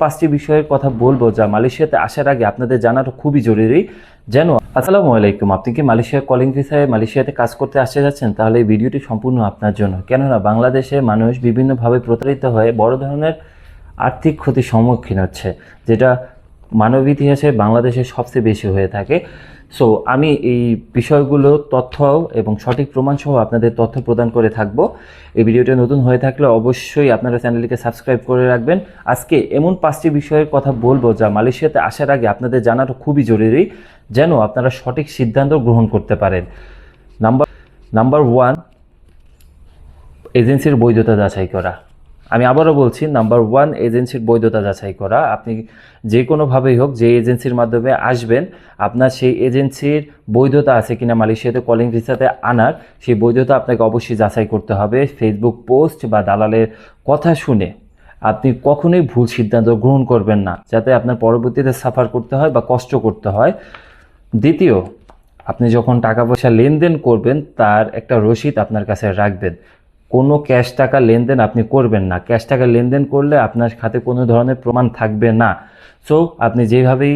5টি বিষয়ের কথা বলবো যা মালয়েশিয়াতে আসার আগে আপনাদের জানাটা খুবই জরুরি। যেন আসসালামু আলাইকুম, আপনি কি মালয়েশিয়ার কলিং ভিসায় মালয়েশিয়াতে কাজ করতে আসতে যাচ্ছেন? তাহলে এই ভিডিওটি সম্পূর্ণ আপনার জন্য। কেননা বাংলাদেশে মানুষ বিভিন্নভাবে প্রতারিত হয়ে বড় ধরনের আর্থিক ক্ষতির সম্মুখীন হচ্ছে, যেটা মানব ইতিহাসে বাংলাদেশে সবচেয়ে বেশি হয়ে থাকে। সো আমি এই বিষয়গুলো তথ্য এবং সঠিক প্রমাণসহ আপনাদের তথ্য প্রদান করে থাকব। এই ভিডিওটা নতুন হয়ে থাকলে অবশ্যই আপনারা চ্যানেলটিকে সাবস্ক্রাইব করে রাখবেন। আজকে এমন 5টি বিষয়ের কথা বলবো যা মালয়েশিয়াতে আসার আগে আপনাদের জানাটা খুবই জরুরি, যেন আপনারা সঠিক সিদ্ধান্ত গ্রহণ করতে পারেন। নাম্বার 1, এজেন্সির বৈধতা যাচাই করা। আমি আবারও বলছি, নাম্বার 1, এজেন্সির বৈধতা যাচাই করা। আপনি যে কোনোভাবেই হোক, যে এজেন্সির মাধ্যমে আসবেন, আপনার সেই এজেন্সির বৈধতা আছে কিনা মালয়েশিয়াতে কলিং ভিসাতে আনার, সেই বৈধতা আপনাকে অবশ্যই যাচাই করতে হবে। ফেসবুক পোস্ট বা দালালের কথা শুনে আপনি কখনোই ভুল সিদ্ধান্ত গ্রহণ করবেন না, যাতে আপনার পরবর্তীতে সাফার করতে হয় বা কষ্ট করতে হয়। দ্বিতীয়, আপনি যখন টাকা পয়সা লেনদেন করবেন তার একটা রসিদ আপনার কাছে রাখবেন। কোনো ক্যাশ টাকা লেনদেন আপনি করবেন না। ক্যাশ টাকা লেনদেন করলে আপনার খাতে কোনো ধরনের প্রমাণ থাকবে না। সো আপনি যেভাবেই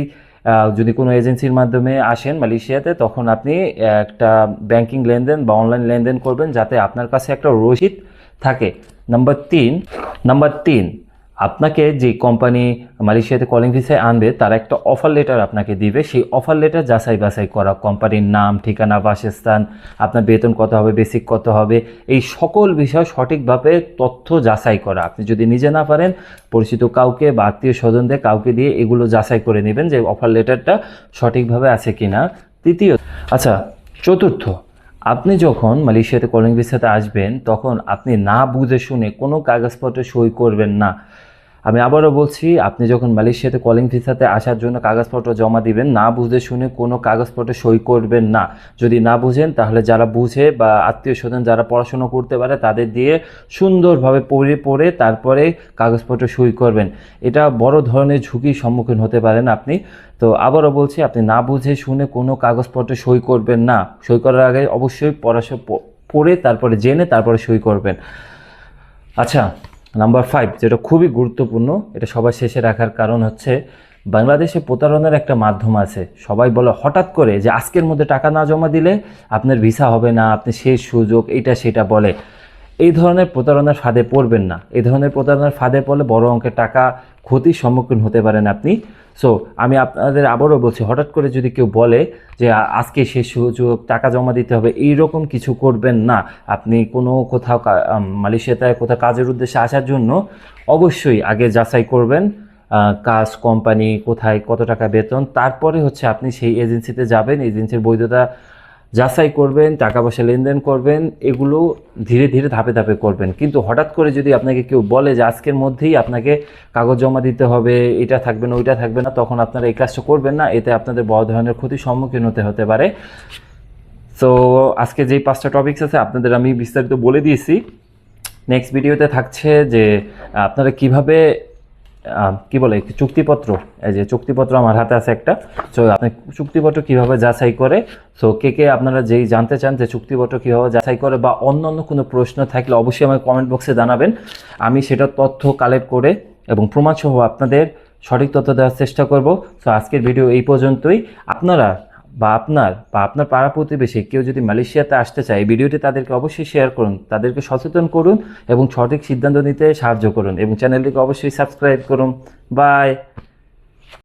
যদি কোনো এজেন্সির মাধ্যমে আসেন মালয়েশিয়াতে, তখন আপনি একটা ব্যাংকিং লেনদেন বা অনলাইন লেনদেন করবেন, যাতে আপনার কাছে একটা রসিদ থাকে। নাম্বার 3, আপনাকে যে কোম্পানি মালয়েশিয়াতে কলিং ভিসায় আনবে তারা একটা অফার লেটার আপনাকে দিবে। সেই অফার লেটার যাচাই বাছাই করা, কোম্পানির নাম, ঠিকানা, বাসস্থান, আপনার বেতন কত হবে, বেসিক কত হবে, এই সকল বিষয় সঠিকভাবে তথ্য যাচাই করা। আপনি যদি নিজে না পারেন, পরিচিত কাউকে বা আত্মীয় স্বজনদের কাউকে দিয়ে এগুলো যাচাই করে নেবেন যে অফার লেটারটা সঠিকভাবে আছে কিনা। চতুর্থ, আপনি যখন মালয়েশিয়াতে কলিং ভিসাতে আসবেন তখন আপনি না বুঝে শুনে কোনো কাগজপত্রে সই করবেন না। আমি আবারও বলছি, আপনি যখন মালয়েশিয়াতে কলিং ভিসাতে আসার জন্য কাগজপত্র জমা দিবেন, না বুঝে শুনে কোনো কাগজপত্রে সই করবেন না। যদি না বুঝেন, তাহলে যারা বুঝে বা আত্মীয় স্বজন যারা পড়াশোনা করতে পারে তাদের দিয়ে সুন্দরভাবে পড়ে তারপরে কাগজপত্রে সই করবেন। এটা বড় ধরনের ঝুঁকির সম্মুখীন হতে পারেন আপনি। তো আবারও বলছি, আপনি না বুঝে শুনে কোনো কাগজপত্রে সই করবেন না। সই করার আগে অবশ্যই পড়ে তারপরে জেনে তারপরে সই করবেন। আচ্ছা, নাম্বার 5, যেটা খুবই গুরুত্বপূর্ণ, এটা সবার শেষে রাখার কারণ হচ্ছে, বাংলাদেশে প্রতারণার একটা মাধ্যম আছে। সবাই বলে হঠাৎ করে যে আজকের মধ্যে টাকা না জমা দিলে আপনার ভিসা হবে না, আপনি শেষ সুযোগ, এটা সেটা বলে। এই ধরনের প্রতারণার ফাঁদে পড়বেন না। এই ধরনের প্রতারণার ফাঁদে পড়লে বড় অঙ্কের টাকা ক্ষতির সম্মুখীন হতে পারেন আপনি। সো আমি আপনাদের আবারও বলছি, হঠাৎ করে যদি কেউ বলে যে আজকে শেষ সুযোগ, টাকা জমা দিতে হবে, এইরকম কিছু করবেন না। আপনি কোথাও মালয়েশিয়াতে কোথাও কাজের উদ্দেশ্যে আসার জন্য অবশ্যই আগে যাচাই করবেন কাজ, কোম্পানি কোথায়, কত টাকা বেতন, তারপরে হচ্ছে আপনি সেই এজেন্সিতে যাবেন, এজেন্সির বৈধতা যাচাই করবেন, টাকা পয়সা লেনদেন করবেন। এগুলো ধীরে ধীরে ধাপে ধাপে করবেন। কিন্তু হঠাৎ করে যদি আপনাকে কেউ বলে যে আজকের মধ্যেই আপনাকে কাগজ জমা দিতে হবে, এটা থাকবে না, ওইটা থাকবে না, তখন আপনারা এই কাজটা করবেন না। এতে আপনাদের বড় ধরনের ক্ষতির সম্মুখীন হতে পারে। সো আজকে যেই 5টা টপিকস আছে আপনাদের আমি বিস্তারিত বলে দিয়েছি। নেক্সট ভিডিওতে থাকছে যে আপনারা কিভাবে চুক্তিপত্র, এই যে চুক্তিপত্র আমার হাতে আছে একটা। সো আপনি চুক্তিপত্র কিভাবে যাচাই করে, সো কে আপনারা যেই জানতে চান যে চুক্তিপত্র কিভাবে যাচাই করে, বা অন্য কোনো প্রশ্ন থাকলে অবশ্যই আমাকে কমেন্ট বক্সে জানাবেন। আমি সেটা তথ্য কালেক্ট করে এবং প্রমাণসহ আপনাদের সঠিক তথ্য দেওয়ার চেষ্টা করব। সো আজকের ভিডিও এই পর্যন্তই। আপনার পাড়া প্রতিবেশী কেউ যদি মালয়েশিয়াতে আসতে চায়, এই ভিডিওটি তাদেরকে অবশ্যই শেয়ার করুন, তাদেরকে সচেতন করুন এবং সঠিক সিদ্ধান্ত নিতে সাহায্য করুন, এবং চ্যানেলটিকে অবশ্যই সাবস্ক্রাইব করুন। বাই।